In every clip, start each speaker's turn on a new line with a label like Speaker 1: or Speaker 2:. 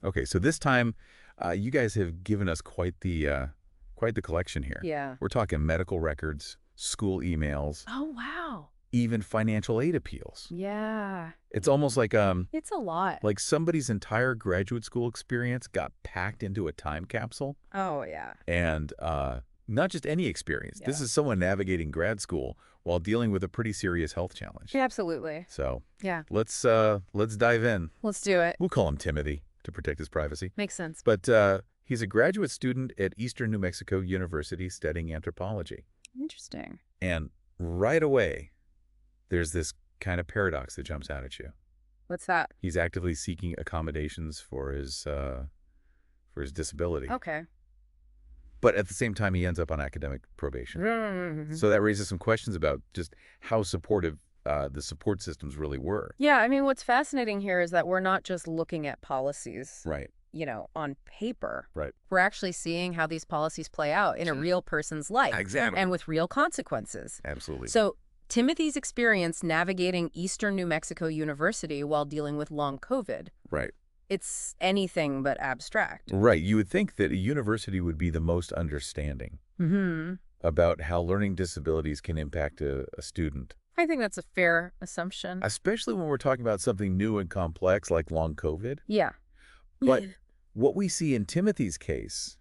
Speaker 1: Okay, so this time, you guys have given us quite the collection here.
Speaker 2: Yeah.
Speaker 1: We're talking medical records, school emails,
Speaker 2: Oh, wow.
Speaker 1: even financial aid appeals.
Speaker 2: Yeah.
Speaker 1: It's almost
Speaker 2: It's a lot.
Speaker 1: like somebody's entire graduate school experience got packed into a time capsule.
Speaker 2: Oh, yeah.
Speaker 1: And not just any experience. This
Speaker 2: Yeah.
Speaker 1: is someone navigating grad school while dealing with a pretty serious health challenge.
Speaker 2: Yeah, absolutely.
Speaker 1: So
Speaker 2: Yeah.
Speaker 1: let's dive in.
Speaker 2: Let's do it.
Speaker 1: We'll call him Timothy to protect his privacy.
Speaker 2: Makes sense.
Speaker 1: But he's a graduate student at Eastern New Mexico University studying anthropology.
Speaker 2: Interesting.
Speaker 1: And right away, there's this kind of paradox that jumps out at you.
Speaker 2: What's that?
Speaker 1: He's actively seeking accommodations for his disability.
Speaker 2: Okay.
Speaker 1: But at the same time, he ends up on academic probation. So that raises some questions about just how supportive the support systems really were.
Speaker 2: Yeah, I mean, what's fascinating here is that we're not just looking at policies,
Speaker 1: Right.
Speaker 2: on paper.
Speaker 1: Right.
Speaker 2: We're actually seeing how these policies play out in a real person's life.
Speaker 1: Exactly.
Speaker 2: And with real consequences.
Speaker 1: Absolutely.
Speaker 2: So Timothy's experience navigating Eastern New Mexico University while dealing with long COVID,
Speaker 1: Right.
Speaker 2: it's anything but abstract.
Speaker 1: Right. You would think that a university would be the most understanding about how learning disabilities can impact a student.
Speaker 2: I think that's a fair assumption.
Speaker 1: Especially when we're talking about something new and complex like long COVID.
Speaker 2: Yeah.
Speaker 1: But what we see in Timothy's case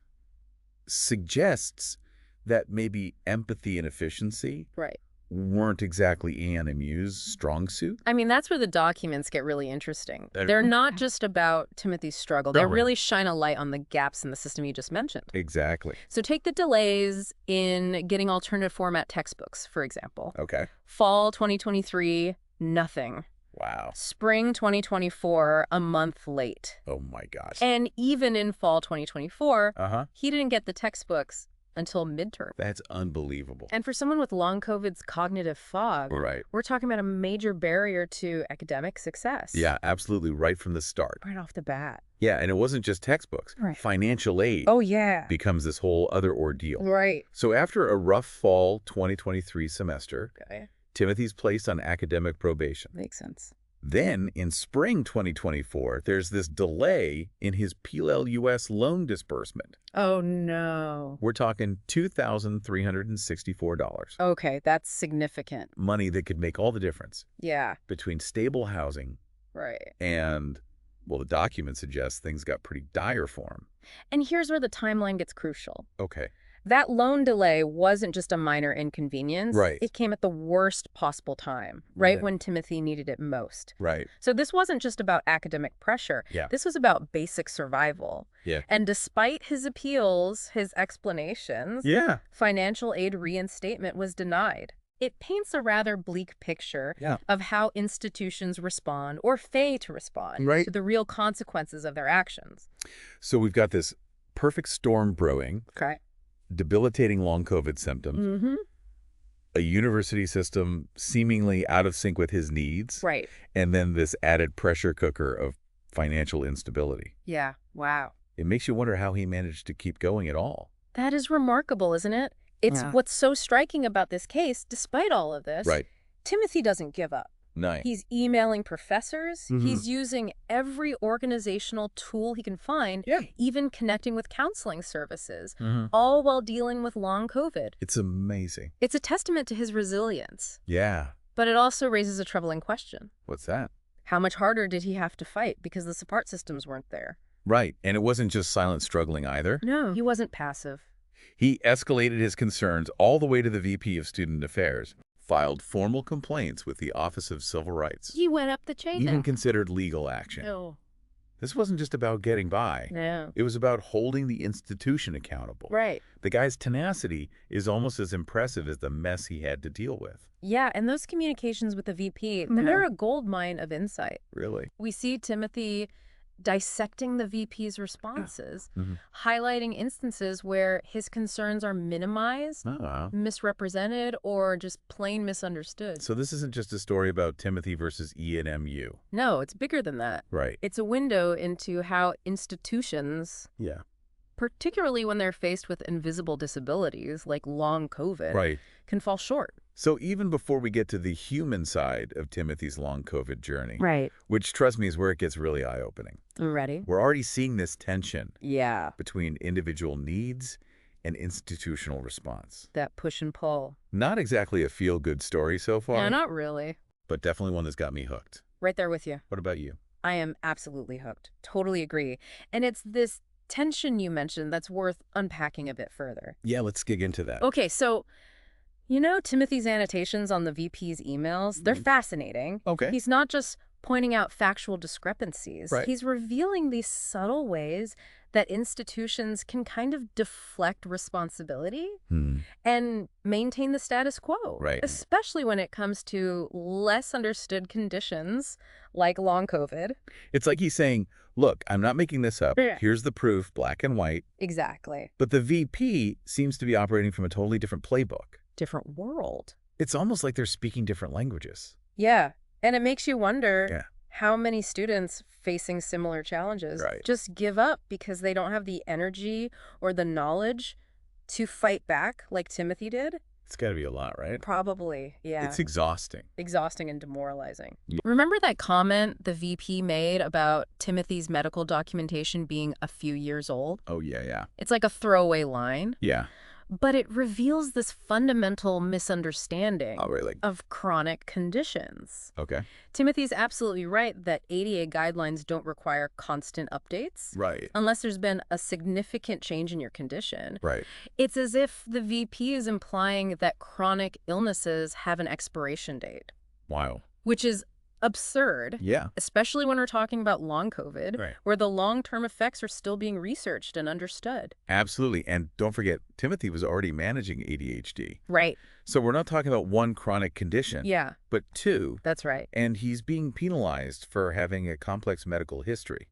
Speaker 1: suggests that maybe empathy and efficiency
Speaker 2: Right.
Speaker 1: weren't exactly ANMU's strong suit.
Speaker 2: I mean, that's where the documents get really interesting.
Speaker 1: They're-
Speaker 2: They're not just about Timothy's struggle. They
Speaker 1: No, no.
Speaker 2: really shine a light on the gaps in the system you just mentioned.
Speaker 1: Exactly.
Speaker 2: So take the delays in getting alternative format textbooks, for example.
Speaker 1: Okay.
Speaker 2: Fall 2023, nothing.
Speaker 1: Wow.
Speaker 2: Spring 2024, a month late.
Speaker 1: Oh my gosh.
Speaker 2: And even in fall 2024,
Speaker 1: Uh-huh.
Speaker 2: he didn't get the textbooks until midterm.
Speaker 1: That's unbelievable.
Speaker 2: And for someone with long COVID's cognitive fog,
Speaker 1: Right.
Speaker 2: we're talking about a major barrier to academic success.
Speaker 1: Yeah, absolutely. Right from the start.
Speaker 2: Right off the bat.
Speaker 1: Yeah, and it wasn't just textbooks.
Speaker 2: Right.
Speaker 1: Financial aid
Speaker 2: Oh, yeah.
Speaker 1: becomes this whole other ordeal.
Speaker 2: Right.
Speaker 1: So after a rough fall 2023 semester,
Speaker 2: Okay.
Speaker 1: Timothy's placed on academic probation.
Speaker 2: Makes sense.
Speaker 1: Then, in spring 2024, there's this delay in his PLUS loan disbursement.
Speaker 2: Oh, no.
Speaker 1: We're talking $2,364.
Speaker 2: Okay, that's significant.
Speaker 1: Money that could make all the difference
Speaker 2: Yeah,
Speaker 1: between stable housing
Speaker 2: right.
Speaker 1: and, well, the document suggests things got pretty dire for him.
Speaker 2: And here's where the timeline gets crucial.
Speaker 1: Okay.
Speaker 2: That loan delay wasn't just a minor inconvenience.
Speaker 1: Right.
Speaker 2: It came at the worst possible time, right
Speaker 1: Yeah.
Speaker 2: when Timothy needed it most.
Speaker 1: Right.
Speaker 2: So this wasn't just about academic pressure.
Speaker 1: Yeah.
Speaker 2: This was about basic survival.
Speaker 1: Yeah.
Speaker 2: And despite his appeals, his explanations,
Speaker 1: Yeah.
Speaker 2: financial aid reinstatement was denied. It paints a rather bleak picture
Speaker 1: Yeah.
Speaker 2: of how institutions respond or fail to respond
Speaker 1: Right.
Speaker 2: to the real consequences of their actions.
Speaker 1: So we've got this perfect storm brewing,
Speaker 2: Okay.
Speaker 1: debilitating long COVID symptoms, a university system seemingly out of sync with his needs,
Speaker 2: Right.
Speaker 1: and then this added pressure cooker of financial instability.
Speaker 2: Yeah. Wow.
Speaker 1: It makes you wonder how he managed to keep going at all.
Speaker 2: That is remarkable, isn't it? It's
Speaker 1: Yeah.
Speaker 2: what's so striking about this case, despite all of this.
Speaker 1: Right.
Speaker 2: Timothy doesn't give up.
Speaker 1: Nice.
Speaker 2: He's emailing professors.
Speaker 1: Mhm.
Speaker 2: He's using every organizational tool he can find,
Speaker 1: Yeah.
Speaker 2: even connecting with counseling services,
Speaker 1: Mhm.
Speaker 2: all while dealing with long COVID.
Speaker 1: It's amazing.
Speaker 2: It's a testament to his resilience,
Speaker 1: Yeah.
Speaker 2: but it also raises a troubling question.
Speaker 1: What's that?
Speaker 2: How much harder did he have to fight because the support systems weren't there?
Speaker 1: Right. And it wasn't just silent struggling either.
Speaker 2: No. He wasn't passive.
Speaker 1: He escalated his concerns all the way to the VP of Student Affairs, filed formal complaints with the Office of Civil Rights,
Speaker 2: He went up the chain.
Speaker 1: even considered legal action.
Speaker 2: No.
Speaker 1: This wasn't just about getting by.
Speaker 2: No.
Speaker 1: It was about holding the institution accountable.
Speaker 2: Right.
Speaker 1: The guy's tenacity is almost as impressive as the mess he had to deal with.
Speaker 2: Yeah, and those communications with the VP, they're a goldmine of insight.
Speaker 1: Really.
Speaker 2: We see Timothy dissecting the VP's responses,
Speaker 1: Mhm.
Speaker 2: highlighting instances where his concerns are minimized,
Speaker 1: Oh.
Speaker 2: misrepresented, or just plain misunderstood.
Speaker 1: So this isn't just a story about Timothy versus E&MU.
Speaker 2: No, it's bigger than that.
Speaker 1: Right.
Speaker 2: It's a window into how institutions,
Speaker 1: Yeah.
Speaker 2: particularly when they're faced with invisible disabilities like long COVID,
Speaker 1: Right.
Speaker 2: can fall short.
Speaker 1: So even before we get to the human side of Timothy's long COVID journey,
Speaker 2: Right.
Speaker 1: which, trust me, is where it gets really eye-opening,
Speaker 2: I'm ready.
Speaker 1: we're already seeing this tension
Speaker 2: Yeah.
Speaker 1: between individual needs and institutional response.
Speaker 2: That push and pull.
Speaker 1: Not exactly a feel-good story so far,
Speaker 2: Yeah, not really.
Speaker 1: but definitely one that's got me hooked.
Speaker 2: Right there with you.
Speaker 1: What about you?
Speaker 2: I am absolutely hooked. Totally agree. And it's this tension you mentioned that's worth unpacking a bit further.
Speaker 1: Yeah, let's dig into that.
Speaker 2: Okay, so, Timothy's annotations on the VP's emails, they're fascinating.
Speaker 1: Okay.
Speaker 2: He's not just pointing out factual discrepancies.
Speaker 1: Right.
Speaker 2: He's revealing these subtle ways that institutions can kind of deflect responsibility and maintain the status quo.
Speaker 1: Right.
Speaker 2: Especially when it comes to less understood conditions like long COVID.
Speaker 1: It's like he's saying, look, I'm not making this up.
Speaker 2: Yeah.
Speaker 1: Here's the proof, black and white.
Speaker 2: Exactly.
Speaker 1: But the VP seems to be operating from a totally different playbook.
Speaker 2: Different world.
Speaker 1: It's almost like they're speaking different languages.
Speaker 2: Yeah. And it makes you wonder
Speaker 1: Yeah.
Speaker 2: how many students facing similar challenges just give up because they don't have the energy or the knowledge to fight back like Timothy did.
Speaker 1: It's got to be a lot, right?
Speaker 2: Probably, yeah.
Speaker 1: It's exhausting.
Speaker 2: Exhausting and demoralizing.
Speaker 1: Yeah.
Speaker 2: Remember that comment the VP made about Timothy's medical documentation being a few years old?
Speaker 1: Oh, yeah.
Speaker 2: It's like a throwaway line.
Speaker 1: Yeah.
Speaker 2: But it reveals this fundamental misunderstanding
Speaker 1: Oh, really?
Speaker 2: of chronic conditions.
Speaker 1: Okay.
Speaker 2: Timothy's absolutely right that ADA guidelines don't require constant updates.
Speaker 1: Right.
Speaker 2: Unless there's been a significant change in your condition.
Speaker 1: Right.
Speaker 2: It's as if the VP is implying that chronic illnesses have an expiration date.
Speaker 1: Wow.
Speaker 2: Which is absurd.
Speaker 1: Yeah.
Speaker 2: Especially when we're talking about long COVID,
Speaker 1: Right.
Speaker 2: where the long-term effects are still being researched and understood.
Speaker 1: Absolutely. And don't forget, Timothy was already managing ADHD.
Speaker 2: Right.
Speaker 1: So we're not talking about one chronic condition,
Speaker 2: Yeah,
Speaker 1: but two.
Speaker 2: that's right.
Speaker 1: And he's being penalized for having a complex medical history.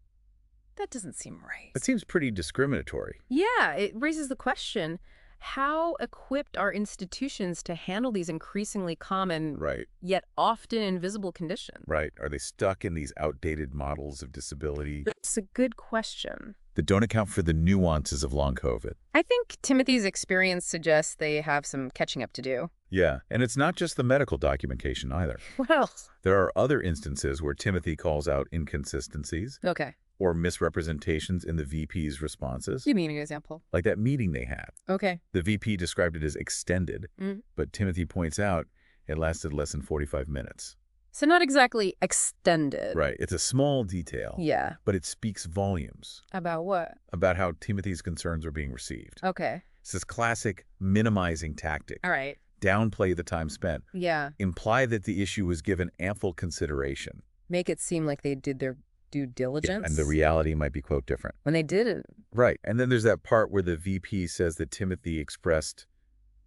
Speaker 2: That doesn't seem right.
Speaker 1: It seems pretty discriminatory.
Speaker 2: Yeah, it raises the question, how equipped are institutions to handle these increasingly common,
Speaker 1: Right.
Speaker 2: yet often invisible conditions?
Speaker 1: Right. Are they stuck in these outdated models of disability
Speaker 2: It's a good question.
Speaker 1: that don't account for the nuances of long COVID?
Speaker 2: I think Timothy's experience suggests they have some catching up to do.
Speaker 1: Yeah. And it's not just the medical documentation either.
Speaker 2: What else?
Speaker 1: There are other instances where Timothy calls out inconsistencies
Speaker 2: Okay.
Speaker 1: or misrepresentations in the VP's responses,
Speaker 2: Give me an example.
Speaker 1: like that meeting they had.
Speaker 2: Okay.
Speaker 1: The VP described it as extended, but Timothy points out it lasted less than 45 minutes.
Speaker 2: So not exactly extended.
Speaker 1: Right. It's a small detail,
Speaker 2: Yeah.
Speaker 1: but it speaks volumes
Speaker 2: About what?
Speaker 1: about how Timothy's concerns are being received.
Speaker 2: Okay.
Speaker 1: It's this classic minimizing tactic.
Speaker 2: All right.
Speaker 1: Downplay the time spent.
Speaker 2: Yeah.
Speaker 1: Imply that the issue was given ample consideration.
Speaker 2: Make it seem like they did their due diligence.
Speaker 1: And the reality might be, quote, different.
Speaker 2: when they didn't.
Speaker 1: Right. And then there's that part where the VP says that Timothy expressed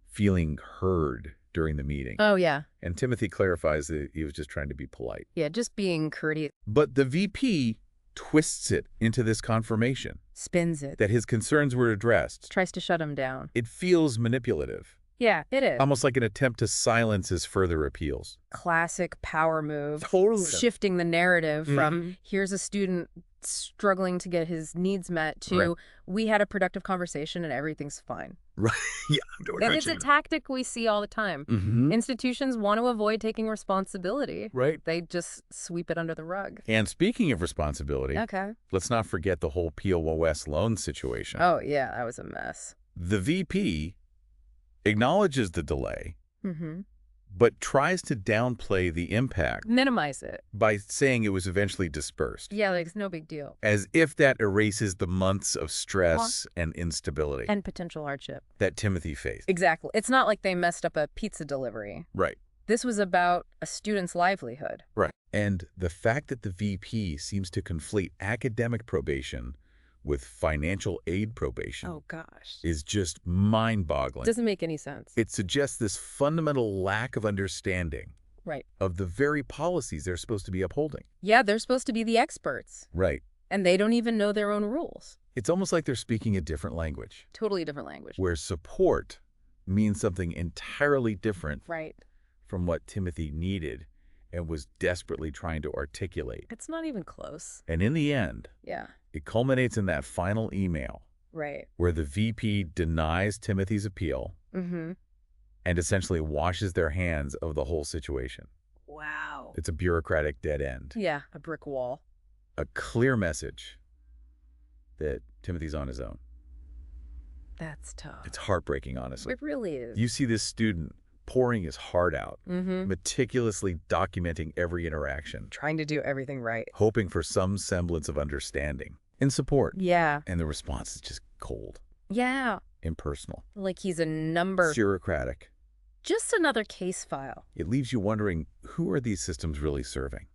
Speaker 1: feeling heard during the meeting.
Speaker 2: Oh, yeah.
Speaker 1: And Timothy clarifies that he was just trying to be polite.
Speaker 2: Yeah, just being courteous.
Speaker 1: But the VP twists it into this confirmation
Speaker 2: Spins it.
Speaker 1: that his concerns were addressed.
Speaker 2: Tries to shut him down.
Speaker 1: It feels manipulative,
Speaker 2: Yeah, it is.
Speaker 1: almost like an attempt to silence his further appeals.
Speaker 2: Classic power move.
Speaker 1: Totally.
Speaker 2: Shifting the narrative from here's a student struggling to get his needs met to
Speaker 1: Right.
Speaker 2: we had a productive conversation and everything's fine.
Speaker 1: Right. Yeah.
Speaker 2: And it's a tactic we see all the time. Institutions want to avoid taking responsibility.
Speaker 1: Right.
Speaker 2: They just sweep it under the rug.
Speaker 1: And speaking of responsibility,
Speaker 2: Okay.
Speaker 1: let's not forget the whole POS loan situation.
Speaker 2: Oh, yeah, that was a mess.
Speaker 1: The VP acknowledges the delay,
Speaker 2: Mm-hmm.
Speaker 1: but tries to downplay the impact
Speaker 2: Minimize it.
Speaker 1: by saying it was eventually dispersed,
Speaker 2: Yeah, like it's no big deal.
Speaker 1: as if that erases the months of stress and instability
Speaker 2: And potential hardship.
Speaker 1: that Timothy faced.
Speaker 2: Exactly. It's not like they messed up a pizza delivery.
Speaker 1: Right.
Speaker 2: This was about a student's livelihood.
Speaker 1: Right. And the fact that the VP seems to conflate academic probation with financial aid probation
Speaker 2: Oh, gosh.
Speaker 1: is just mind-boggling.
Speaker 2: Doesn't make any sense.
Speaker 1: It suggests this fundamental lack of understanding
Speaker 2: Right.
Speaker 1: of the very policies they're supposed to be upholding.
Speaker 2: Yeah, they're supposed to be the experts.
Speaker 1: Right.
Speaker 2: And they don't even know their own rules.
Speaker 1: It's almost like they're speaking a different language,
Speaker 2: Totally different language.
Speaker 1: where support means something entirely different
Speaker 2: Right.
Speaker 1: from what Timothy needed and was desperately trying to articulate.
Speaker 2: It's not even close.
Speaker 1: And in the end,
Speaker 2: Yeah.
Speaker 1: it culminates in that final email
Speaker 2: Right.
Speaker 1: where the VP denies Timothy's appeal
Speaker 2: Mm-hmm.
Speaker 1: and essentially washes their hands of the whole situation.
Speaker 2: Wow.
Speaker 1: It's a bureaucratic dead end.
Speaker 2: Yeah, a brick wall.
Speaker 1: A clear message that Timothy's on his own.
Speaker 2: That's tough.
Speaker 1: It's heartbreaking, honestly.
Speaker 2: It really is.
Speaker 1: You see this student pouring his heart out, meticulously documenting every interaction.
Speaker 2: Trying to do everything right.
Speaker 1: Hoping for some semblance of understanding and support.
Speaker 2: Yeah.
Speaker 1: And the response is just cold.
Speaker 2: Yeah.
Speaker 1: Impersonal.
Speaker 2: Like he's a number.
Speaker 1: Bureaucratic.
Speaker 2: Just another case file.
Speaker 1: It leaves you wondering, who are these systems really serving?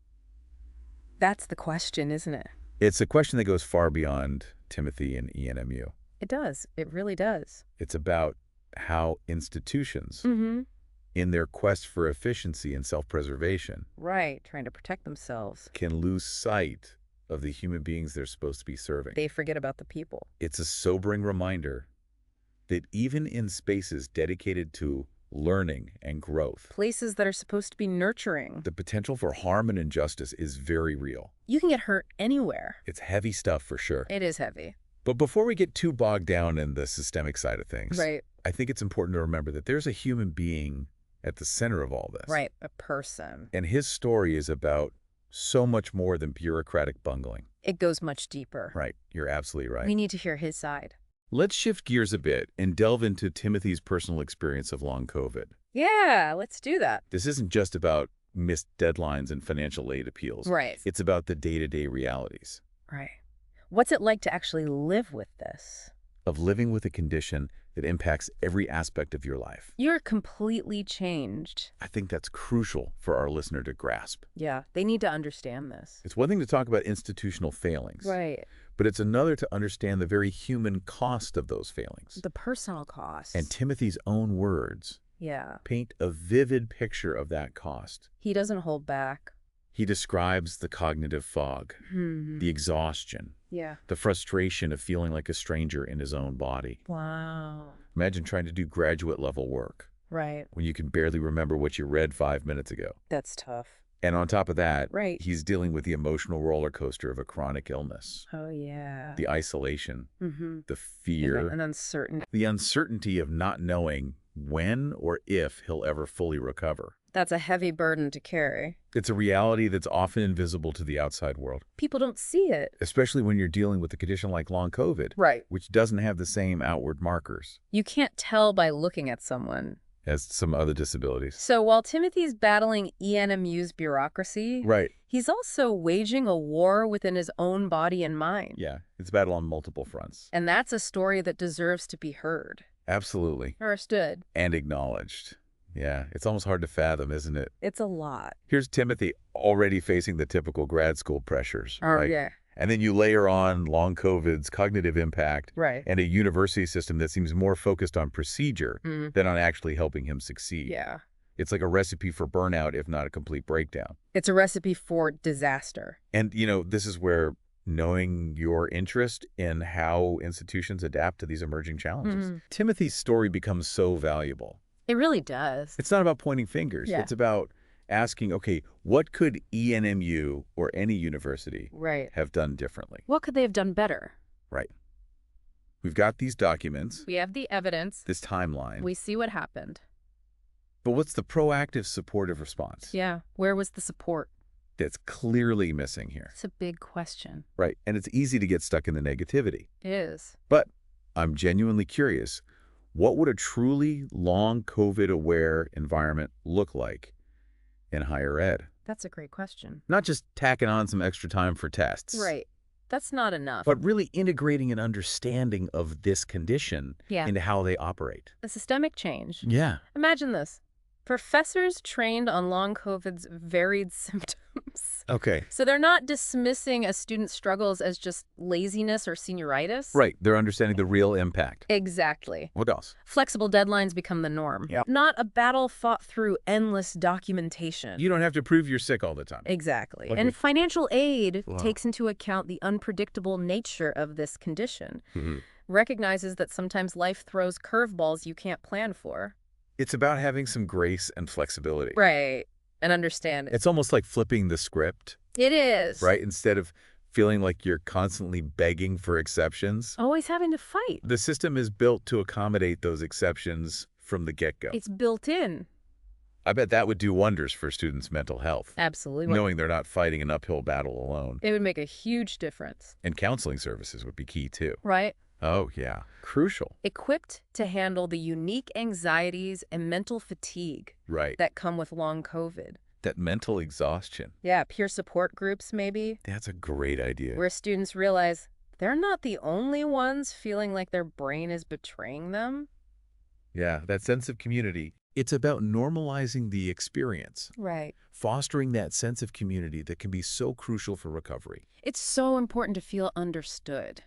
Speaker 2: That's the question, isn't it?
Speaker 1: It's a question that goes far beyond Timothy and ENMU.
Speaker 2: It does. It really does.
Speaker 1: It's about how institutions, in their quest for efficiency and self-preservation,
Speaker 2: right, trying to protect themselves,
Speaker 1: can lose sight of the human beings they're supposed to be serving.
Speaker 2: They forget about the people.
Speaker 1: It's a sobering reminder that even in spaces dedicated to learning and growth,
Speaker 2: places that are supposed to be nurturing,
Speaker 1: the potential for harm and injustice is very real.
Speaker 2: You can get hurt anywhere.
Speaker 1: It's heavy stuff for sure.
Speaker 2: It is heavy.
Speaker 1: But before we get too bogged down in the systemic side of things,
Speaker 2: right,
Speaker 1: I think it's important to remember that there's a human being at the center of all this.
Speaker 2: Right, a person.
Speaker 1: And his story is about so much more than bureaucratic bungling.
Speaker 2: It goes much deeper.
Speaker 1: Right, you're absolutely right.
Speaker 2: We need to hear his side.
Speaker 1: Let's shift gears a bit and delve into Timothy's personal experience of long COVID.
Speaker 2: Yeah, let's do that.
Speaker 1: This isn't just about missed deadlines and financial aid appeals.
Speaker 2: Right.
Speaker 1: It's about the day-to-day realities.
Speaker 2: Right. What's it like to actually live with this?
Speaker 1: Of living with a condition that impacts every aspect of your life.
Speaker 2: You're completely changed.
Speaker 1: I think that's crucial for our listener to grasp.
Speaker 2: Yeah, they need to understand this.
Speaker 1: It's one thing to talk about institutional failings.
Speaker 2: Right.
Speaker 1: But it's another to understand the very human cost of those failings.
Speaker 2: The personal cost.
Speaker 1: And Timothy's own words paint a vivid picture of that cost.
Speaker 2: He doesn't hold back.
Speaker 1: He describes the cognitive fog, the exhaustion, the frustration of feeling like a stranger in his own body.
Speaker 2: Wow.
Speaker 1: Imagine trying to do graduate level work.
Speaker 2: Right.
Speaker 1: When you can barely remember what you read 5 minutes ago.
Speaker 2: That's tough.
Speaker 1: And on top of that,
Speaker 2: right,
Speaker 1: he's dealing with the emotional roller coaster of a chronic illness.
Speaker 2: Oh, yeah.
Speaker 1: The isolation, the fear,
Speaker 2: and uncertainty.
Speaker 1: The uncertainty of not knowing when or if he'll ever fully recover.
Speaker 2: That's a heavy burden to carry.
Speaker 1: It's a reality that's often invisible to the outside world.
Speaker 2: People don't see it.
Speaker 1: Especially when you're dealing with a condition like long COVID,
Speaker 2: right,
Speaker 1: which doesn't have the same outward markers.
Speaker 2: You can't tell by looking at someone.
Speaker 1: As some other disabilities.
Speaker 2: So while Timothy's battling ENMU's bureaucracy,
Speaker 1: right,
Speaker 2: he's also waging a war within his own body and mind.
Speaker 1: Yeah, it's a battle on multiple fronts.
Speaker 2: And that's a story that deserves to be heard.
Speaker 1: Absolutely.
Speaker 2: Understood.
Speaker 1: And acknowledged. Yeah, it's almost hard to fathom, isn't it?
Speaker 2: It's a lot.
Speaker 1: Here's Timothy already facing the typical grad school pressures.
Speaker 2: Oh, right? Yeah.
Speaker 1: And then you layer on long COVID's cognitive impact and a university system that seems more focused on procedure than on actually helping him succeed.
Speaker 2: Yeah.
Speaker 1: It's like a recipe for burnout, if not a complete breakdown.
Speaker 2: It's a recipe for disaster.
Speaker 1: And, you know, this is where knowing your interest in how institutions adapt to these emerging challenges. Timothy's story becomes so valuable.
Speaker 2: It really does.
Speaker 1: It's not about pointing fingers. It's about asking, okay, what could ENMU or any university have done differently?
Speaker 2: What could they have done better?
Speaker 1: Right. We've got these documents.
Speaker 2: We have the evidence.
Speaker 1: This timeline.
Speaker 2: We see what happened.
Speaker 1: But what's the proactive, supportive response?
Speaker 2: Yeah. Where was the support?
Speaker 1: That's clearly missing here.
Speaker 2: It's a big question.
Speaker 1: Right. And it's easy to get stuck in the negativity.
Speaker 2: It is.
Speaker 1: But I'm genuinely curious, what would a truly long COVID-aware environment look like in higher ed?
Speaker 2: That's a great question.
Speaker 1: Not just tacking on some extra time for tests.
Speaker 2: Right. That's not enough.
Speaker 1: But really integrating an understanding of this condition into how they operate.
Speaker 2: A systemic change.
Speaker 1: Yeah.
Speaker 2: Imagine this. Professors trained on long COVID's varied symptoms.
Speaker 1: Okay.
Speaker 2: So they're not dismissing a student's struggles as just laziness or senioritis.
Speaker 1: Right. They're understanding the real impact.
Speaker 2: Exactly.
Speaker 1: What else?
Speaker 2: Flexible deadlines become the norm.
Speaker 1: Yep.
Speaker 2: Not a battle fought through endless documentation.
Speaker 1: You don't have to prove you're sick all the time.
Speaker 2: Exactly.
Speaker 1: Like
Speaker 2: and financial aid takes into account the unpredictable nature of this condition. Recognizes that sometimes life throws curveballs you can't plan for.
Speaker 1: It's about having some grace and flexibility.
Speaker 2: Right. And understand it.
Speaker 1: It's almost like flipping the script.
Speaker 2: It is.
Speaker 1: Right? Instead of feeling like you're constantly begging for exceptions.
Speaker 2: Always having to fight.
Speaker 1: The system is built to accommodate those exceptions from the get-go.
Speaker 2: It's built in.
Speaker 1: I bet that would do wonders for students' mental health.
Speaker 2: Absolutely.
Speaker 1: Knowing they're not fighting an uphill battle alone.
Speaker 2: It would make a huge difference.
Speaker 1: And counseling services would be key, too.
Speaker 2: Right.
Speaker 1: Oh, yeah. Crucial.
Speaker 2: Equipped to handle the unique anxieties and mental fatigue that come with long COVID.
Speaker 1: That mental exhaustion.
Speaker 2: Yeah, peer support groups, maybe.
Speaker 1: That's a great idea.
Speaker 2: Where students realize they're not the only ones feeling like their brain is betraying them.
Speaker 1: Yeah, that sense of community. It's about normalizing the experience.
Speaker 2: Right.
Speaker 1: Fostering that sense of community that can be so crucial for recovery.
Speaker 2: It's so important to feel understood.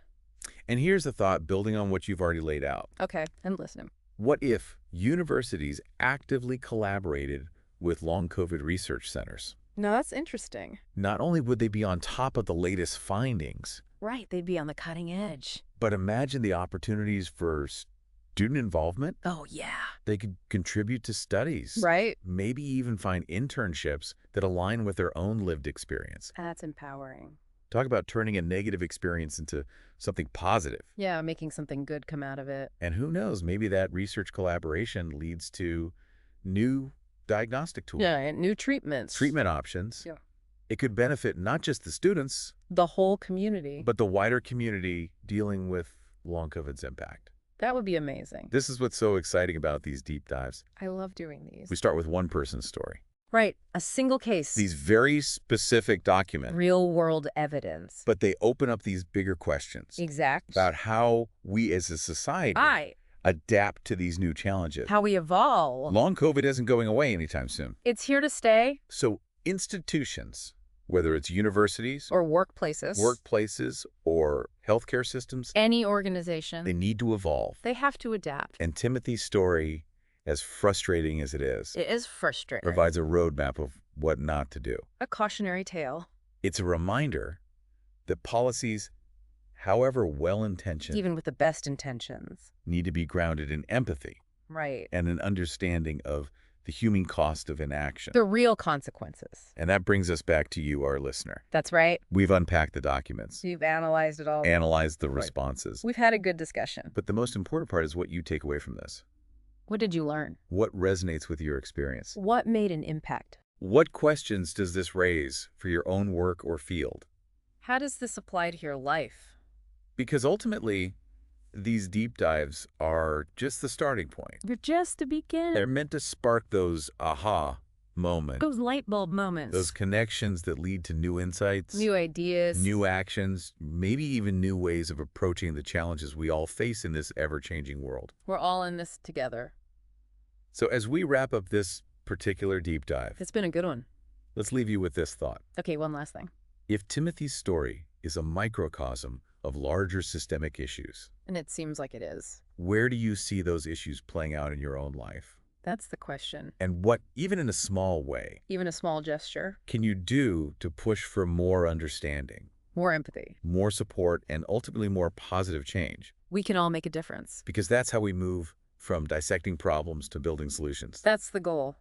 Speaker 1: And here's a thought building on what you've already laid out.
Speaker 2: Okay, I'm listening.
Speaker 1: What if universities actively collaborated with long COVID research centers?
Speaker 2: No, that's interesting.
Speaker 1: Not only would they be on top of the latest findings.
Speaker 2: Right, they'd be on the cutting edge.
Speaker 1: But imagine the opportunities for student involvement.
Speaker 2: Oh, yeah.
Speaker 1: They could contribute to studies.
Speaker 2: Right.
Speaker 1: Maybe even find internships that align with their own lived experience.
Speaker 2: That's empowering.
Speaker 1: Talk about turning a negative experience into something positive.
Speaker 2: Yeah, making something good come out of it.
Speaker 1: And who knows, maybe that research collaboration leads to new diagnostic tools.
Speaker 2: Yeah, and new treatments.
Speaker 1: Treatment options.
Speaker 2: Yeah.
Speaker 1: It could benefit not just the students.
Speaker 2: The whole community.
Speaker 1: But the wider community dealing with long COVID's impact.
Speaker 2: That would be amazing.
Speaker 1: This is what's so exciting about these deep dives.
Speaker 2: I love doing these.
Speaker 1: We start with one person's story.
Speaker 2: Right. A single case.
Speaker 1: These very specific documents.
Speaker 2: Real-world evidence.
Speaker 1: But they open up these bigger questions.
Speaker 2: Exact.
Speaker 1: About how we as a society adapt to these new challenges.
Speaker 2: How we evolve.
Speaker 1: Long COVID isn't going away anytime soon.
Speaker 2: It's here to stay.
Speaker 1: So institutions, whether it's universities
Speaker 2: or workplaces
Speaker 1: or healthcare systems,
Speaker 2: any organization,
Speaker 1: they need to evolve.
Speaker 2: They have to adapt.
Speaker 1: And Timothy's story, as frustrating as it is
Speaker 2: frustrating.
Speaker 1: Provides a roadmap of what not to do.
Speaker 2: A cautionary tale.
Speaker 1: It's a reminder that policies, however well-intentioned,
Speaker 2: even with the best intentions,
Speaker 1: need to be grounded in empathy.
Speaker 2: Right.
Speaker 1: And an understanding of the human cost of inaction.
Speaker 2: The real consequences.
Speaker 1: And that brings us back to you, our listener.
Speaker 2: That's right.
Speaker 1: We've unpacked the documents.
Speaker 2: You've analyzed it all.
Speaker 1: Analyzed the responses.
Speaker 2: We've had a good discussion.
Speaker 1: But the most important part is what you take away from this.
Speaker 2: What did you learn?
Speaker 1: What resonates with your experience?
Speaker 2: What made an impact?
Speaker 1: What questions does this raise for your own work or field?
Speaker 2: How does this apply to your life?
Speaker 1: Because ultimately, these deep dives are just the starting point.
Speaker 2: They're just the beginning.
Speaker 1: They're meant to spark those aha moments.
Speaker 2: Those light bulb moments.
Speaker 1: Those connections that lead to new insights.
Speaker 2: New ideas.
Speaker 1: New actions. Maybe even new ways of approaching the challenges we all face in this ever-changing world.
Speaker 2: We're all in this together.
Speaker 1: So as we wrap up this particular deep dive.
Speaker 2: It's been a good one.
Speaker 1: Let's leave you with this thought.
Speaker 2: Okay, one last thing.
Speaker 1: If Timothy's story is a microcosm of larger systemic issues,
Speaker 2: and it seems like it is,
Speaker 1: where do you see those issues playing out in your own life?
Speaker 2: That's the question.
Speaker 1: And what, even in a small way,
Speaker 2: even a small gesture,
Speaker 1: can you do to push for more understanding,
Speaker 2: more empathy,
Speaker 1: more support, and ultimately more positive change?
Speaker 2: We can all make a difference.
Speaker 1: Because that's how we move from dissecting problems to building solutions.
Speaker 2: That's the goal.